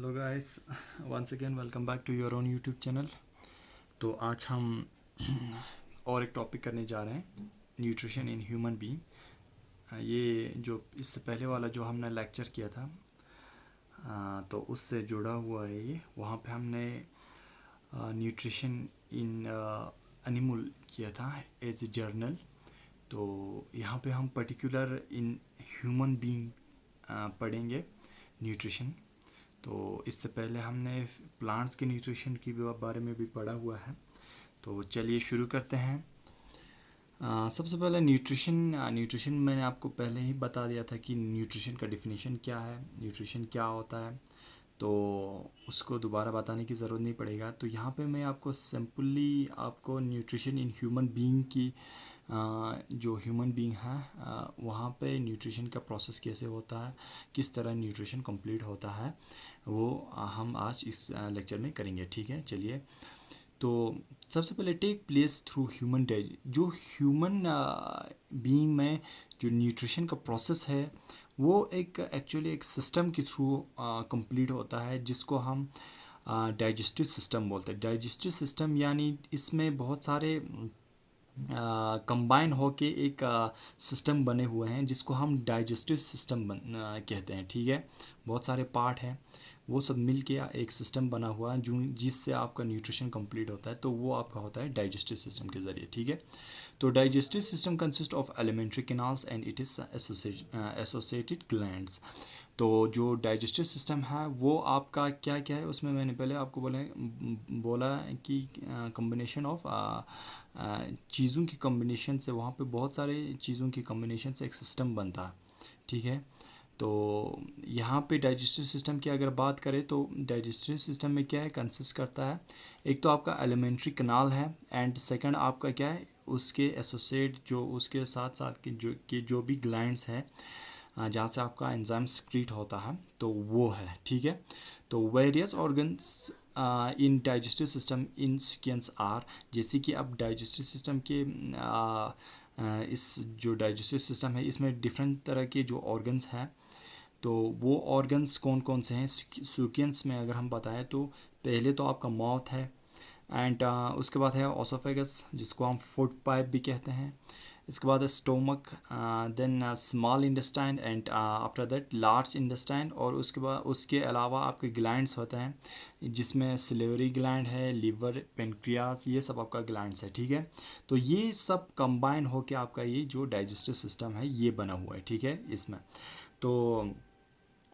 Hello guys, once again welcome back to your own YouTube channel. तो आज हम और एक टॉपिक करने जा रहे हैं, न्यूट्रिशन इन ह्यूमन बीइंग। ये जो इससे पहले वाला जो हमने लेक्चर किया था, तो उससे जुड़ा हुआ है ये। वहाँ पे हमने न्यूट्रिशन इन एनिमल किया था एज ए जर्नल। तो यहाँ पे हम पर्टिकुलर इन ह्यूमन बीइंग पढ़ेंगे न्यूट्रिशन। तो इससे पहले हमने प्लांट्स के न्यूट्रिशन के बारे में भी पढ़ा हुआ है। तो चलिए शुरू करते हैं। सबसे पहले न्यूट्रिशन मैंने आपको पहले ही बता दिया था कि न्यूट्रिशन का डिफिनीशन क्या है, न्यूट्रिशन क्या होता है, तो उसको दोबारा बताने की ज़रूरत नहीं पड़ेगा। तो यहाँ पे मैं आपको सिंपली आपको न्यूट्रिशन इन ह्यूमन बीइंग की जो ह्यूमन बीइंग है वहाँ पे न्यूट्रिशन का प्रोसेस कैसे होता है, किस तरह न्यूट्रिशन कंप्लीट होता है, वो हम आज इस लेक्चर में करेंगे। ठीक है, चलिए। तो सबसे पहले टेक प्लेस थ्रू ह्यूमन जो ह्यूमन बीइंग में जो न्यूट्रिशन का प्रोसेस है वो एक एक्चुअली एक सिस्टम के थ्रू कंप्लीट होता है, जिसको हम डाइजेस्टिव सिस्टम बोलते हैं। डाइजेस्टिव सिस्टम यानी इसमें बहुत सारे कंबाइन होके एक सिस्टम बने हुए हैं, जिसको हम डाइजेस्टिव सिस्टम कहते हैं। ठीक है, बहुत सारे पार्ट हैं, वो सब मिल के एक सिस्टम बना हुआ है जो जिससे आपका न्यूट्रिशन कंप्लीट होता है। तो वो आपका होता है डाइजेस्टिव सिस्टम के ज़रिए। ठीक है, तो digestive system consist of elementary canals and it is associated glands. तो जो डाइजेस्टिव सिस्टम है वो आपका क्या क्या है, उसमें मैंने पहले आपको बोला कि कम्बिनेशन ऑफ चीज़ों की कम्बिनेशन से, वहाँ पे बहुत सारे चीज़ों की कम्बिनेशन से एक सिस्टम बनता है। ठीक है, तो यहाँ पे डाइजेस्टिव सिस्टम की अगर बात करें तो डाइजेस्टिव सिस्टम में क्या है, कंसिस्ट करता है, एक तो आपका एलिमेंट्री कनाल है, एंड सेकंड आपका क्या है, उसके एसोसिएट जो उसके साथ साथ के जो भी ग्लैंड्स हैं जहाँ से आपका एंजाइम सिक्रीट होता है, तो वो है। ठीक है, तो various organs in digestive system in sequence are, जैसे कि अब डाइजेस्टिव सिस्टम के इस जो डाइजेस्टिव सिस्टम है इसमें डिफरेंट तरह के जो ऑर्गन्स हैं, तो वो ऑर्गन्स कौन कौन से हैं सीक्वेंस में अगर हम बताएं तो पहले तो आपका माउथ है, एंड उसके बाद है ओसोफेगस जिसको हम फूड पाइप भी कहते हैं। इसके बाद है stomach, then small intestine, and after that large intestine. और उसके बाद उसके अलावा आपके ग्लैंड्स होते हैं, जिसमें सिलेवरी ग्लैंड है, लीवर, पेनक्रियास, ये सब आपका ग्लैंड्स है। ठीक है, तो ये सब कंबाइन होके आपका ये जो डाइजेस्टिव सिस्टम है ये बना हुआ है। ठीक है, इसमें तो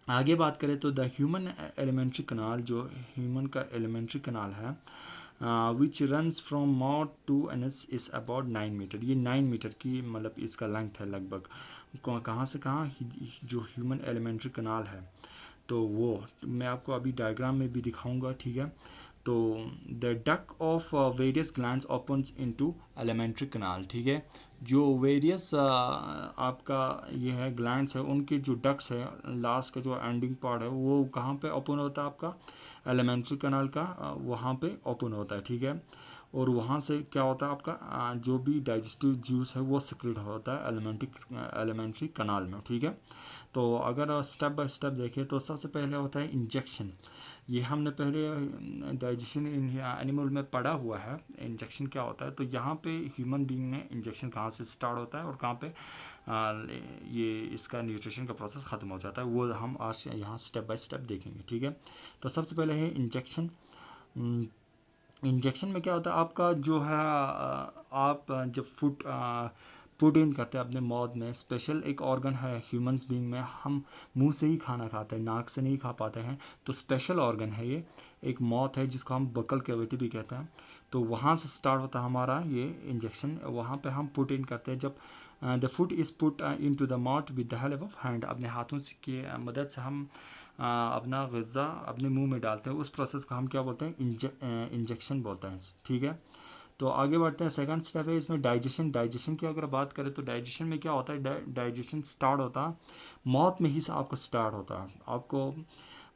आगे बात करें तो द ह्यूमन एलिमेंट्री कनाल, जो ह्यूमन का एलिमेंट्री कनाल है which runs from mouth to anus is about 9 metre. ये 9 मीटर की मतलब इसका लेंथ है लगभग। कहाँ से कहाँ जो ह्यूमन एलिमेंट्री कनाल है, तो वो मैं आपको अभी डायग्राम में भी दिखाऊंगा। ठीक है, तो the duck of various glands opens into elementary कनाल। ठीक है, जो वेरियस आपका ये है ग्लैंड्स है, उनके जो डक्स है, लास्ट का जो एंडिंग पार्ट है वो कहाँ पे ओपन होता है, आपका एलिमेंट्री कनाल का वहाँ पे ओपन होता है। ठीक है, और वहाँ से क्या होता है, आपका जो भी डाइजेस्टिव जूस है वो सिक्रेट होता है एलिमेंट्री कनाल में। ठीक है, तो अगर स्टेप बाय स्टेप देखें तो सबसे पहले होता है इंजेक्शन। ये हमने पहले डाइजेशन इन एनिमल में पढ़ा हुआ है, इंजेक्शन क्या होता है। तो यहाँ पे ह्यूमन बीइंग में इंजेक्शन कहाँ से स्टार्ट होता है और कहाँ पे ये इसका न्यूट्रिशन का प्रोसेस ख़त्म हो जाता है, वो हम आज यहाँ स्टेप बाय स्टेप देखेंगे। ठीक है, तो सबसे पहले है इंजेक्शन। इंजेक्शन में क्या होता है, आपका जो है आप जब फूड पुट इन करते हैं अपने माउथ में, स्पेशल एक ऑर्गन है ह्यूमंस बीइंग में, हम मुंह से ही खाना खाते हैं, नाक से नहीं खा पाते हैं, तो स्पेशल ऑर्गन है ये, एक माउथ है जिसको हम बकल कैविटी भी कहते हैं। तो वहाँ से स्टार्ट होता है हमारा ये इंजेक्शन, वहाँ पे हम पुट इन करते हैं। जब the food is put into the mouth with the help of hand, अपने हाथों से की मदद से हम अपना ग़िज़ा अपने मुंह में डालते हैं, उस प्रोसेस को हम क्या बोलते हैं, इंजेक्शन बोलते हैं। ठीक है, तो आगे बढ़ते हैं। सेकंड स्टेप है इसमें डाइजेशन। डाइजेशन की अगर बात करें तो डाइजेशन में क्या होता है, डाइजेशन स्टार्ट होता है माउथ में ही से, आपको स्टार्ट होता है। आपको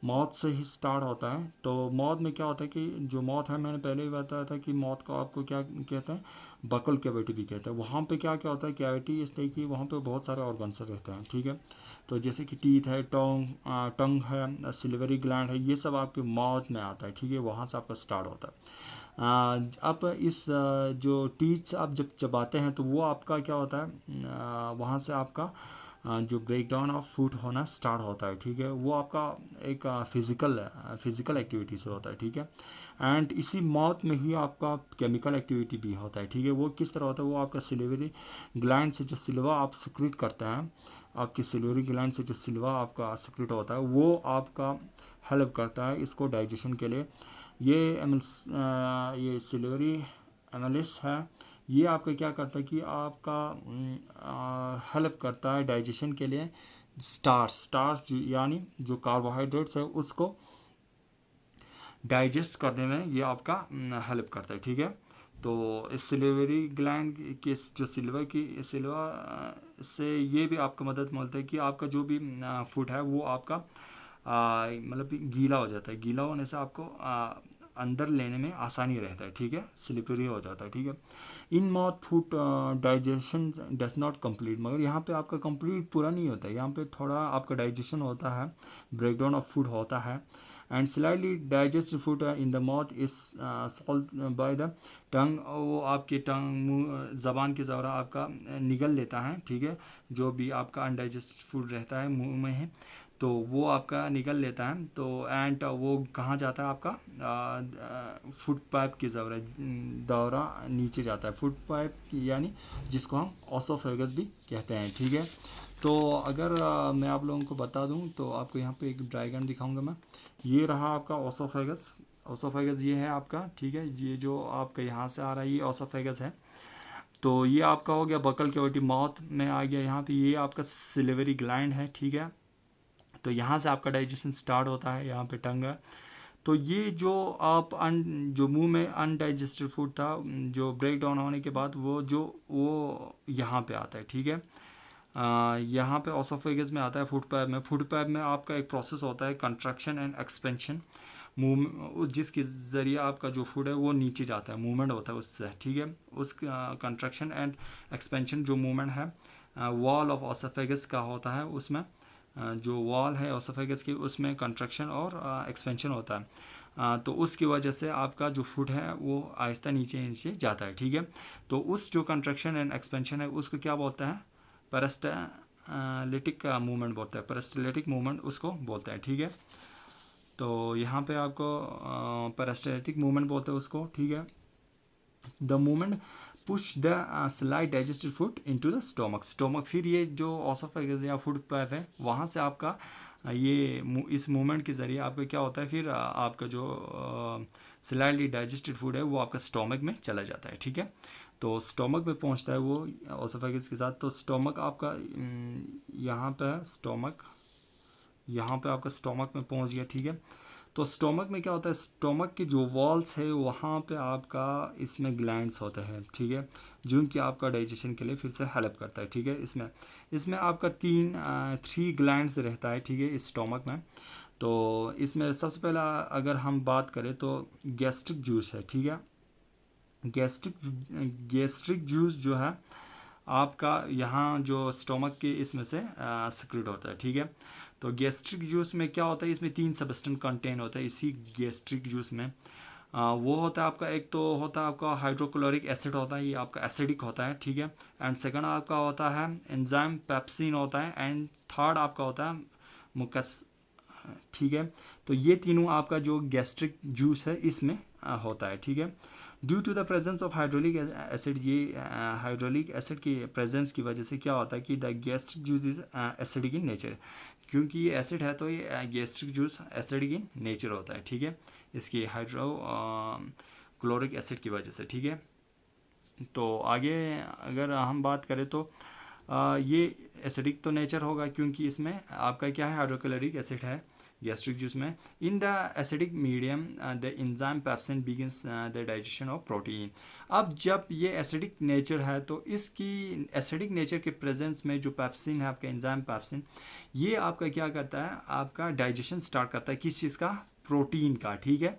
मौत से ही स्टार्ट होता है। तो मौत में क्या होता है कि जो मौत है, मैंने पहले ही बताया था कि मौत को आपको क्या कहते हैं, बकल कैविटी भी कहते हैं। वहाँ पे क्या क्या होता है, कैविटी इसलिए कि वहाँ पे बहुत सारे ऑर्गन्स रहते हैं, ठीक है। तो जैसे कि टीथ है, टंग है, सिल्वरी ग्लैंड है, ये सब आपके माउथ में आता है, ठीक है। वहाँ से आपका स्टार्ट होता है। अब इस जो टीथ आप जब चबाते हैं तो वो आपका क्या होता है, वहाँ से आपका जो ब्रेक डाउन ऑफ फूड होना स्टार्ट होता है, ठीक है। वो आपका एक फिजिकल एक्टिविटी से होता है, ठीक है। एंड इसी माउथ में ही आपका केमिकल एक्टिविटी भी होता है, ठीक है। वो किस तरह होता है, वो आपका सिलिवरी ग्लैंड से जो सिल्वा आप सिक्रीट करते हैं, आपकी सिल्वरी ग्लैंड से जो सिल्वा आपका सिक्रीट होता है, वो आपका हेल्प करता है इसको डाइजेशन के लिए। ये ये सिल्वरी एनालिस है, ये आपका क्या करता है कि आपका हेल्प करता है डाइजेशन के लिए। स्टार्च यानी जो कार्बोहाइड्रेट्स है उसको डाइजेस्ट करने में ये आपका हेल्प करता है, ठीक है। तो इस सिल्वरी ग्लैंड की जो सिल्वा से ये भी आपको मदद मिलता है कि आपका जो भी फूड है वो आपका मतलब गीला हो जाता है। गीला होने से आपको अंदर लेने में आसानी रहता है, ठीक है, स्लिपरी हो जाता है, ठीक है। In mouth food digestion does not complete, मगर यहाँ पे आपका कंप्लीट पूरा नहीं होता है, यहाँ पे थोड़ा आपका डाइजेशन होता है, ब्रेकडाउन ऑफ फूड होता है। And slightly digest food in the mouth is solve by the tongue, वो आपके टंग मुँह ज़बान के ज़रा आपका निगल लेता है, ठीक है। जो भी आपका अनडाइजेस्टेड फूड रहता है मुंह में है तो वो आपका निकल लेता है। तो एंड वो कहाँ जाता है आपका फूड पाइप के दौरा नीचे जाता है, फूड पाइप यानी जिसको हम ओसोफेगस भी कहते हैं, ठीक है। तो अगर मैं आप लोगों को बता दूं तो आपको यहाँ पे एक डायग्राम दिखाऊंगा मैं। ये रहा आपका ओसोफेगस। ओसोफेगस ये है आपका, ठीक है। ये जो आपका यहाँ से आ रहा है ये ओसोफेगस है। तो ये आपका हो गया बकल कैविटी, माउथ में आ गया यहाँ पे, ये आपका सिलिवरी ग्लैंड है, ठीक है। तो यहाँ से आपका डाइजेशन स्टार्ट होता है, यहाँ पे टंग है। तो ये जो जो मुंह में अनडाइजेस्टेड फूड था, जो ब्रेक डाउन होने के बाद वो यहाँ पे आता है, ठीक है। यहाँ पे ओसोफेगस में आता है, फूड पाइप में। फूड पाइप में आपका एक प्रोसेस होता है कंट्रैक्शन एंड एक्सपेंशन, मूव जिसके ज़रिए आपका जो फूड है वो नीचे जाता है, मूवमेंट होता है उससे, ठीक है। उस कंट्रैक्शन एंड एक्सपेंशन जो मूवमेंट है वॉल ऑफ ओसोफेगस का होता है, उसमें जो वॉल है ओसोफेगस की उसमें कंट्रैक्शन और एक्सपेंशन होता है। तो उसकी वजह से आपका जो फूड है वो आहिस्ता नीचे नीचे जाता है, ठीक है। तो उस जो कंट्रैक्शन एंड एक्सपेंशन है उसको क्या बोलते हैं, पेरिस्टालिटिक मूवमेंट बोलते हैं, पेरिस्टालिटिक मूवमेंट उसको बोलते हैं, ठीक है। तो यहाँ पे आपको पेरिस्टालिटिक मूवमेंट बोलते हैं उसको, ठीक है। The movement push the slide digested food into the stomach, फिर ये जो ऑसोफेगस या फूड पाइप है वहाँ से आपका ये इस मूवमेंट के ज़रिए आपका क्या होता है, फिर आपका जो स्लाइडली डाइजेस्टेड फूड है वो आपका स्टोमक में चला जाता है, ठीक है। तो स्टोमक में पहुँचता है वो ऑसोफेगस के साथ। तो स्टोमक आपका यहाँ पे है, स्टोमक यहाँ पे आपका स्टोमक में पहुँच गया, ठीक है। तो स्टोमक में क्या होता है, स्टोमक के जो वॉल्स है वहाँ पे आपका इसमें ग्लैंड्स होते हैं, ठीक है, जो कि आपका डाइजेशन के लिए फिर से हेल्प करता है, ठीक है। इसमें इसमें आपका 3 ग्लैंड्स रहता है, ठीक है, इस स्टोमक में। तो इसमें सबसे पहला अगर हम बात करें तो गैस्ट्रिक जूस है, ठीक है। गैस्ट्रिक जूस जो है आपका यहाँ जो स्टोमक के इसमें से सिक्रेट होता है, ठीक है। तो गैस्ट्रिक जूस में क्या होता है, इसमें 3 सब्सटेंस कंटेन होता है इसी गैस्ट्रिक जूस में। वो होता है आपका, एक तो होता है आपका हाइड्रोक्लोरिक एसिड होता है, ये आपका एसिडिक होता है, ठीक है। एंड सेकंड आपका होता है एंजाइम पेप्सिन होता है, एंड थर्ड आपका होता है मुकस, ठीक है। तो ये तीनों आपका जो गैस्ट्रिक जूस है इसमें होता है, ठीक है। Due to the presence of hydraulic acid, ये हाइड्रोलिक एसिड की प्रेजेंस की वजह से क्या होता है कि the gastric juice is acidic in nature, क्योंकि ये एसिड है तो ये gastric juice acidic in nature होता है, ठीक है, इसकी हाइड्रो क्लोरिक एसिड की वजह से, ठीक है। तो आगे अगर हम बात करें तो ये एसिडिक तो नेचर होगा क्योंकि इसमें आपका क्या है, हाइड्रोक्लोरिक एसिड है, गैस्ट्रिक जूस में। In the acidic medium the enzyme pepsin begins the digestion of protein. अब जब ये एसिडिक नेचर है तो इसकी एसिडिक नेचर के प्रेजेंस में जो पेप्सिन है आपका एंजाइम पेप्सिन, ये आपका क्या करता है, आपका डाइजेशन स्टार्ट करता है किस चीज़ का, प्रोटीन का। ठीक है,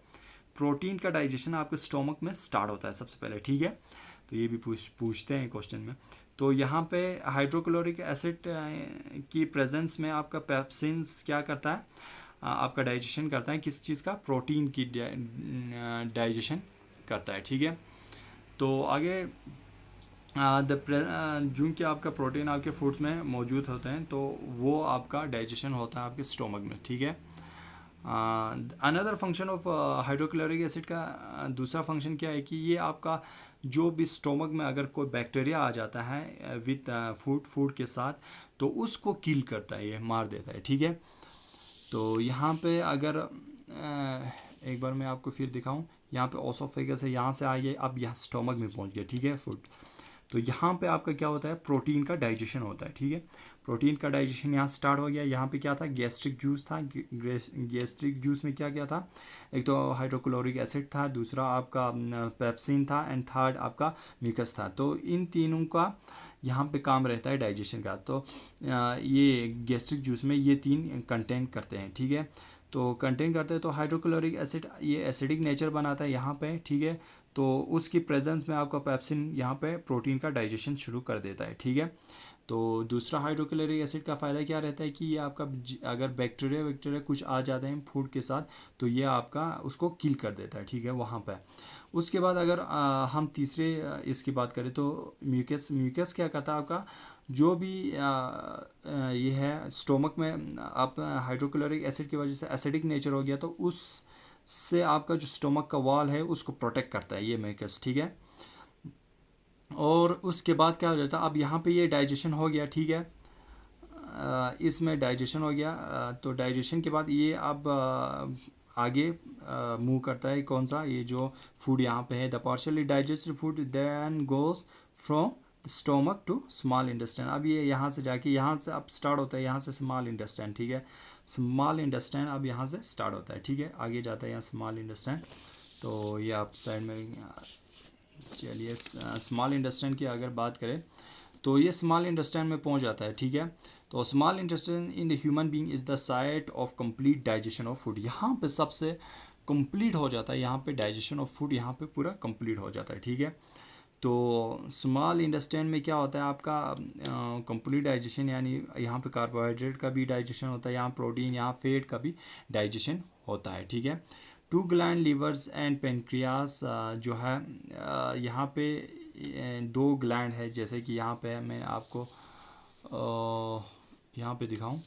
प्रोटीन का डाइजेशन आपके स्टोमक में स्टार्ट होता है सबसे पहले। ठीक है, तो ये भी पूछते हैं क्वेश्चन में। तो यहाँ पे हाइड्रोक्लोरिक एसिड की प्रेजेंस में आपका पेप्सिन्स क्या करता है, आपका डाइजेशन करता है किस चीज़ का, प्रोटीन की डाइजेशन करता है। ठीक है, तो आगे जो कि आपका प्रोटीन आपके फूड्स में मौजूद होते हैं तो वो आपका डाइजेशन होता है आपके स्टोमक में। ठीक है, another function of hydrochloric acid का दूसरा फंक्शन क्या है कि ये आपका जो भी स्टोमक में अगर कोई बैक्टीरिया आ जाता है विथ फूड के साथ, तो उसको किल करता है, ये मार देता है। ठीक है, तो यहाँ पे अगर एक बार मैं आपको फिर दिखाऊं, यहाँ पे ओसोफेगस है, यहाँ से आइए अब यहाँ स्टोमक में पहुँच गया। ठीक है, फूड, तो यहाँ पे आपका क्या होता है, प्रोटीन का डाइजेशन होता है। ठीक है, प्रोटीन का डाइजेशन यहाँ स्टार्ट हो गया। यहाँ पे क्या था, गैस्ट्रिक जूस था। गैस्ट्रिक जूस में क्या क्या था, एक तो हाइड्रोक्लोरिक एसिड था, दूसरा आपका पेप्सिन था, एंड थर्ड आपका म्यूकस था। तो इन तीनों का यहाँ पे काम रहता है डाइजेशन का। तो ये गैस्ट्रिक जूस में ये तीन कंटेन करते हैं। ठीक है, तो कंटेन करते हैं, तो हाइड्रोक्लोरिक एसिड ये एसिडिक नेचर बनाता है यहाँ पे। ठीक है, तो उसकी प्रेजेंस में आपका पेप्सिन यहाँ पे प्रोटीन का डाइजेशन शुरू कर देता है। ठीक है, तो दूसरा हाइड्रोक्लोरिक एसिड का फ़ायदा क्या रहता है कि ये आपका अगर बैक्टीरिया कुछ आ जाते हैं फूड के साथ, तो ये आपका उसको किल कर देता है। ठीक है, वहाँ पे उसके बाद अगर हम तीसरे इसकी बात करें तो म्यूकस क्या करता है, आपका जो भी ये है स्टोमक में आप हाइड्रोक्लोरिक एसिड की वजह से एसिडिक नेचर हो गया, तो उस से आपका जो स्टोमक का वॉल है उसको प्रोटेक्ट करता है ये म्यूकस। ठीक है, और उसके बाद क्या हो जाता है, अब यहाँ पे ये डाइजेशन हो गया। ठीक है, इसमें डाइजेशन हो गया, तो डाइजेशन के बाद ये अब आगे मूव करता है कौन सा, ये जो फूड यहाँ पे है, the partially digested food then goes from stomach to small intestine. अब ये यहाँ से जाके यहाँ से अब स्टार्ट होता है, यहाँ से स्मॉल इंटेस्टाइन। ठीक है, स्मॉल इंटेस्टाइन अब यहाँ से स्टार्ट होता है। ठीक है, आगे जाता है यहाँ स्मॉल इंटेस्टाइन। तो ये आप साइड में चलिए, स्मॉल इंटेस्टाइन की अगर बात करें तो ये स्मॉल इंटेस्टाइन में पहुंच जाता है। ठीक है, तो small intestine in the human being is the site of complete digestion of food. यहाँ पे सबसे कंप्लीट हो जाता है, यहाँ पे डाइजेशन ऑफ फूड यहाँ पे पूरा कंप्लीट हो जाता है। ठीक है, तो स्मॉल इंटेस्टाइन में क्या होता है आपका कंप्लीट डाइजेशन, यानी यहाँ पे कार्बोहाइड्रेट का भी डाइजेशन होता है, यहाँ प्रोटीन, यहाँ फैट का भी डाइजेशन होता है। ठीक है, two gland livers and pancreas जो है यहाँ पे दो ग्लैंड है, जैसे कि यहाँ पे मैं आपको यहाँ पे दिखाऊं,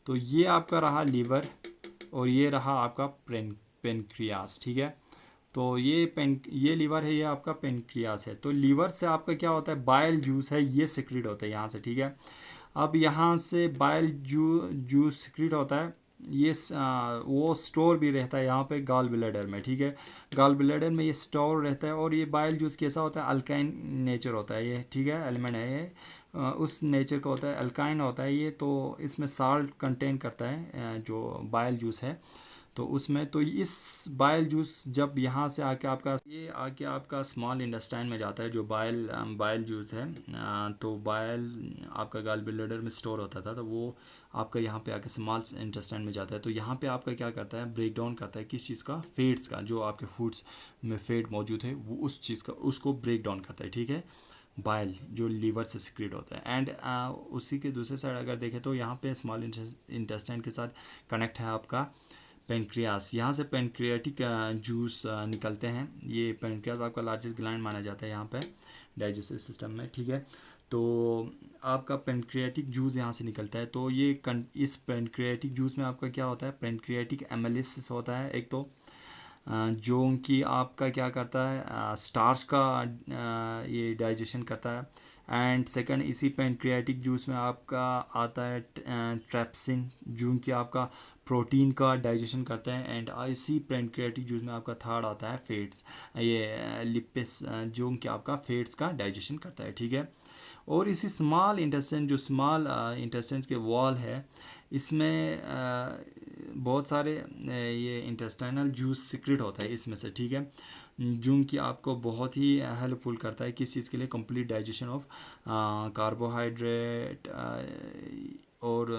तो ये आपका रहा लीवर और ये रहा आपका पेनक्रियास। ठीक है, तो ये लीवर है, ये आपका पेनक्रियास है। तो लीवर से आपका क्या होता है, बाइल जूस है ये सिक्रीट होता है यहाँ से। ठीक है, अब यहाँ से बाइल जूस सिक्रीट होता है, ये वो स्टोर भी रहता है यहाँ पे गॉल ब्लैडर में। ठीक है, गॉल ब्लैडर में ये स्टोर रहता है, और ये बाइल जूस कैसा होता है, अल्काइन नेचर होता है ये। ठीक है, एलिमेंट है ये उस नेचर का होता है, अल्काइन होता है ये, तो इसमें साल्ट कंटेन करता है जो बाइल जूस है। तो उसमें तो इस बाइल जूस जब यहाँ से आके आपका स्मॉल इंटेस्टाइन में जाता है, जो बाइल जूस है, तो बाइल आपका गॉल ब्लैडर में स्टोर होता था, तो वो आपका यहाँ पे आके स्मॉल इंटेस्टाइन में जाता है। तो यहाँ पे आपका क्या करता है, ब्रेक डाउन करता है किस चीज़ का, फैट्स का, जो आपके फूड्स में फैट मौजूद है वो उस चीज़ का उसको ब्रेक डाउन करता है। ठीक है, बाइल जो लीवर से सिक्रीट होता है। एंड उसी के दूसरे साइड अगर देखें तो यहाँ पे स्मॉल इंटेस्टाइन के साथ कनेक्ट है आपका पेनक्रियास। यहाँ से पेनक्रियाटिक जूस निकलते हैं। ये पेनक्रियास आपका लार्जेस्ट ग्लैंड माना जाता है यहाँ पे डाइजेस्टिव सिस्टम में। ठीक है, तो आपका पेनक्रियाटिक जूस यहाँ से निकलता है। तो ये इस पेनक्रियाटिक जूस में आपका क्या होता है, पेनक्रियाटिक एमेलिसिस होता है एक तो, जो कि आपका क्या करता है, स्टार्च का ये डाइजेशन करता है। एंड सेकंड, इसी पेनक्रियाटिक जूस में आपका आता है ट्रैप्सिन, जो कि आपका प्रोटीन का डाइजेशन करता है। एंड इसी पेनक्रियाटिक जूस में आपका थर्ड आता है फैट्स, ये लिपिस, जो कि आपका फैट्स का डाइजेशन करता है। ठीक है, और इसी स्मॉल इंटेस्टाइन, जो स्मॉल इंटेस्टाइन के वॉल है, इसमें बहुत सारे ये इंटेस्टाइनल जूस सीक्रेट होता है इसमें से, ठीक है, जो कि आपको बहुत ही हेल्पफुल करता है किस चीज़ के लिए, कंप्लीट डाइजेशन ऑफ कार्बोहाइड्रेट और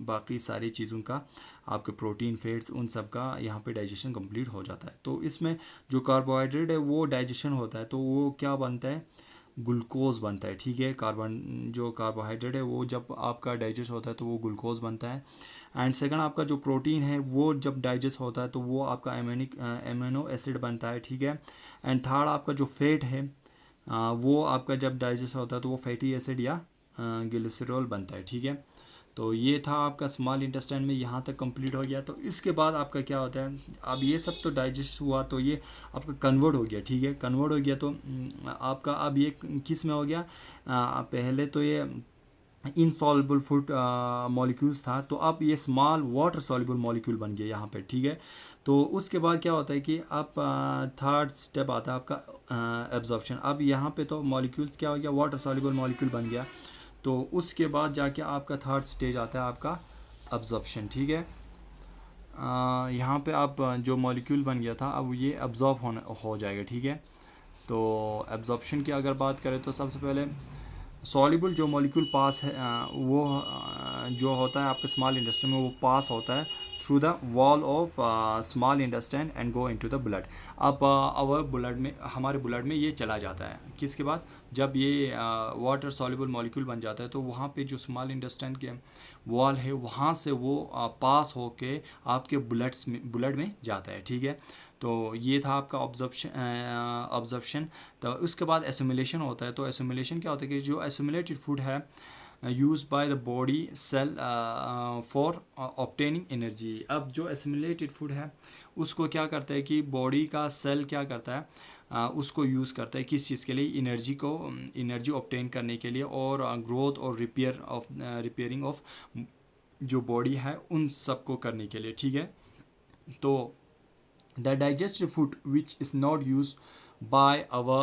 बाकी सारी चीज़ों का, आपके प्रोटीन फैट्स उन सब का यहाँ पे डाइजेशन कंप्लीट हो जाता है। तो इसमें जो कार्बोहाइड्रेट है वो डाइजेशन होता है तो वो क्या बनता है, ग्लूकोज बनता है, ठीक है। कार्बन जो कार्बोहाइड्रेट है वो जब आपका डाइजेस्ट होता है तो वो ग्लूकोज बनता है। एंड सेकंड आपका जो प्रोटीन है वो जब डाइजेस्ट होता है तो वो आपका एमिनो एसिड बनता है, ठीक है। एंड थर्ड आपका जो फैट है वो आपका जब डाइजेस्ट होता है तो वो फैटी एसिड या ग्लिसरॉल बनता है, ठीक है। तो ये था आपका स्मॉल इंटेस्टाइन में, यहाँ तक कंप्लीट हो गया। तो इसके बाद आपका क्या होता है, अब ये सब तो डाइजेस्ट हुआ तो ये आपका कन्वर्ट हो गया, ठीक है। कन्वर्ट हो गया तो आपका अब ये किस में हो गया, पहले तो ये इनसॉल्युबल फूड मॉलिक्यूल्स था, तो अब ये स्मॉल वाटर सॉल्युबल मॉलिक्यूल बन गया यहाँ पे, ठीक है। तो उसके बाद क्या होता है कि अब थर्ड स्टेप आता है आपका एब्जॉर्प्शन। अब यहाँ पे तो मॉलिक्यूल्स क्या हो गया, वाटर सॉल्युबल मॉलिक्यूल बन गया। तो उसके बाद जाके आपका थर्ड स्टेज आता है आपका अब्जॉर्प्शन, ठीक है। यहाँ पे आप जो मॉलिक्यूल बन गया था अब ये अब्जॉर्ब होने हो जाएगा, ठीक है। तो एब्जॉर्प्शन की अगर बात करें तो सबसे पहले सॉल्युबल जो मॉलिक्यूल पास है वो जो होता है आपके स्मॉल इंटेस्टाइन में वो पास होता है through the wall of small intestine and go into the blood. अब आवर ब्लड में, हमारे ब्लड में ये चला जाता है किसके बाद, जब ये वाटर सॉल्युबल मॉलिक्यूल बन जाता है तो वहाँ पे जो स्मॉल इंटेस्टाइन के वॉल है वहाँ से वो पास होके आपके ब्लड में जाता है, ठीक है। तो ये था आपका ऑब्जर्प्शन। तो उसके बाद एसिमुलेशन होता है। तो एसिमुलेशन क्या होता है कि जो एसिमुलेटेड फूड है use by the body cell for obtaining energy. अब जो एसिमुलेटेड फूड है उसको क्या करता है कि बॉडी का सेल क्या करता है, उसको यूज़ करता है किस चीज़ के लिए, एनर्जी ऑब्टेन करने के लिए और ग्रोथ और रिपेयरिंग ऑफ जो बॉडी है उन सब को करने के लिए, ठीक है। तो the digested food which is not used by our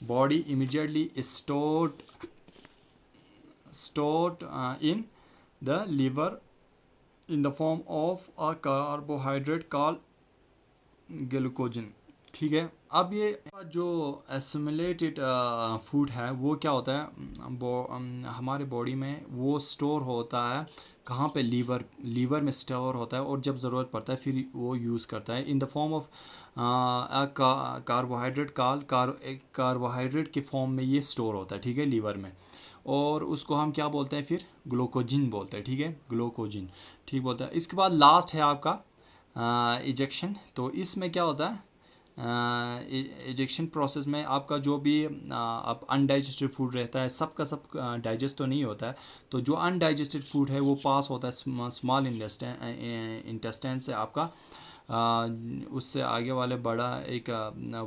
body immediately is stored in the liver in the form of a carbohydrate called glucagon, ठीक है। अब ये जो एसिमुलेटेड फूड है वो क्या होता है, हमारे बॉडी में वो स्टोर होता है कहाँ पे, लीवर में स्टोर होता है और जब ज़रूरत पड़ता है फिर वो यूज़ करता है in the form of carbohydrate carbohydrate के फॉर्म में ये स्टोर होता है, ठीक है, लीवर में। और उसको हम क्या बोलते हैं फिर, ग्लूकोजिन बोलते हैं, ठीक है, ग्लूकोजिन, ठीक बोलते हैं। इसके बाद लास्ट है आपका इजेक्शन। तो इसमें क्या होता है, इजेक्शन प्रोसेस में आपका जो भी आप अनडाइजेस्टेड फूड रहता है सबका सब डाइजेस्ट तो नहीं होता है। तो जो अनडाइजेस्टेड फूड है वो पास होता है स्मॉल इंटेस्टाइन से आपका उससे आगे वाले बड़ा एक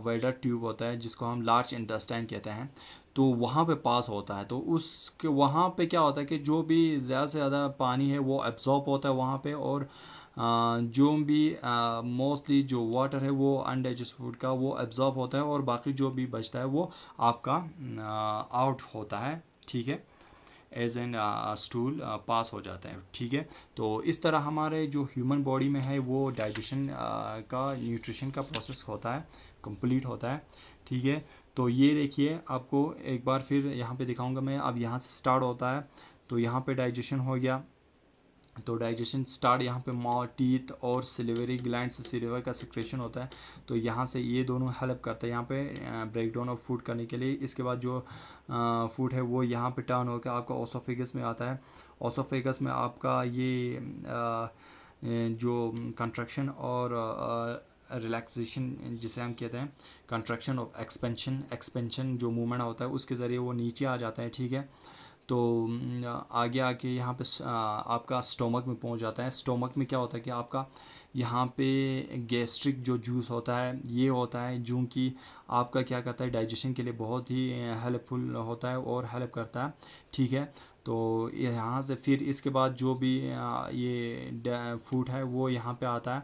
वाइडर ट्यूब होता है जिसको हम लार्ज इंटेस्टाइन कहते हैं, तो वहाँ पे पास होता है। तो उसके वहाँ पे क्या होता है कि जो भी ज़्यादा से ज़्यादा पानी है वो एब्जॉर्ब होता है वहाँ पे, और जो भी मोस्टली जो वाटर है वो अनडाइजेस्ट फूड का वो एब्जॉर्ब होता है और बाकी जो भी बचता है वो आपका आउट होता है, ठीक है, एज एन स्टूल पास हो जाता है, ठीक है। तो इस तरह हमारे जो ह्यूमन बॉडी में है वो डाइजेशन का न्यूट्रिशन का प्रोसेस होता है, कंप्लीट होता है, ठीक है। तो ये देखिए आपको एक बार फिर यहाँ पे दिखाऊंगा मैं। अब यहाँ से स्टार्ट होता है तो यहाँ पे डाइजेशन हो गया, तो डाइजेशन स्टार्ट यहाँ पे माउथ, टीथ और सिलिवरी ग्लैंड से सिल्वर का सिक्रेशन होता है। तो यहाँ से ये दोनों हेल्प करता है यहाँ पे ब्रेक डाउन ऑफ फूड करने के लिए। इसके बाद जो फूड है वो यहाँ पे टर्न होकर आपका ओसोफेगस में आता है। ओसोफेगस में आपका ये जो कंट्रैक्शन और रिलैक्सेशन जिसे हम कहते हैं, कंट्रैक्शन और एक्सपेंशन जो मूवमेंट होता है उसके ज़रिए वो नीचे आ जाता है, ठीक है। तो आगे आके यहाँ पे आपका स्टोमक में पहुँच जाता है। स्टोमक में क्या होता है कि आपका यहाँ पे गैस्ट्रिक जो जूस होता है ये होता है जो कि आपका क्या करता है, डाइजेशन के लिए बहुत ही हेल्पफुल होता है और हेल्प करता है, ठीक है। तो यहाँ से फिर इसके बाद जो भी ये फूड है वो यहाँ पे आता है।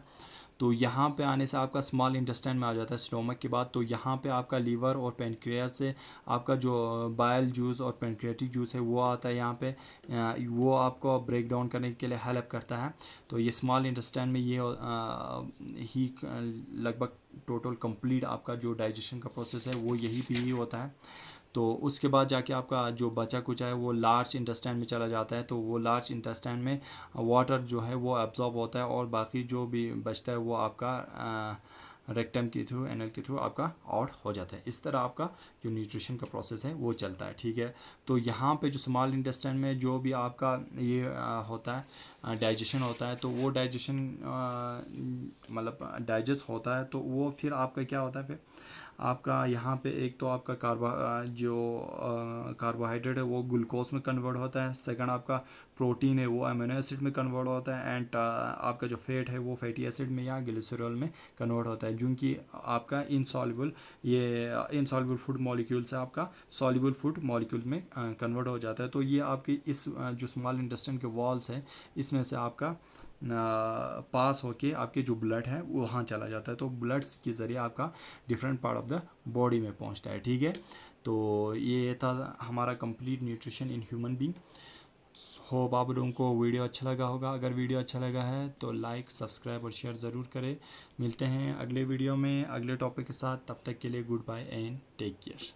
तो यहाँ पे आने से आपका स्मॉल इंटेस्टाइन में आ जाता है स्टोमक के बाद। तो यहाँ पे आपका लीवर और पेनक्रियास से आपका जो बाइल जूस और पेनक्रियाटिक जूस है वो आता है यहाँ पे। वो आपको ब्रेक डाउन करने के लिए हेल्प करता है। तो ये स्मॉल इंटेस्टाइन में ये ही लगभग टोटल कंप्लीट आपका जो डाइजेशन का प्रोसेस है वो यही पे ही होता है। तो उसके बाद जाके आपका जो बचा कुचा है वो लार्ज इंटेस्टाइन में चला जाता है। तो वो लार्ज इंटेस्टाइन में वाटर जो है वो एब्जॉर्ब होता है और बाकी जो भी बचता है वो आपका रेक्टम के थ्रू, एनल के थ्रू आपका आउट हो जाता है। इस तरह आपका जो न्यूट्रिशन का प्रोसेस है वो चलता है, ठीक है। तो यहाँ पे जो स्मॉल इंटेस्टाइन में जो भी आपका ये होता है डाइजेशन होता है, तो वो डाइजेशन मतलब डाइजेस्ट होता है, तो वो फिर आपका क्या होता है फिर आपका यहाँ पे एक तो आपका जो कार्बोहाइड्रेट है वो ग्लूकोज में कन्वर्ट होता है। सेकंड आपका प्रोटीन है वो अमीनो एसिड में कन्वर्ट होता है। एंड आपका जो फैट है वो फैटी एसिड में या ग्लिसरॉल में कन्वर्ट होता है, जो कि आपका इनसॉल्युबल फूड मॉलिक्यूल से आपका सॉल्युबल फूड मॉलिक्यूल में कन्वर्ट हो जाता है। तो ये आपकी इस जो स्मॉल इंटेस्टाइन के वॉल्स है इसमें से आपका पास होके आपके जो ब्लड है वो वहाँ चला जाता है। तो ब्लड्स के ज़रिए आपका different part of the body में पहुँचता है, ठीक है। तो ये था हमारा complete nutrition in human being. Hope आप लोगों को वीडियो अच्छा लगा होगा। अगर वीडियो अच्छा लगा है तो लाइक, सब्सक्राइब और शेयर ज़रूर करें। मिलते हैं अगले वीडियो में अगले टॉपिक के साथ। तब तक के लिए good and take care.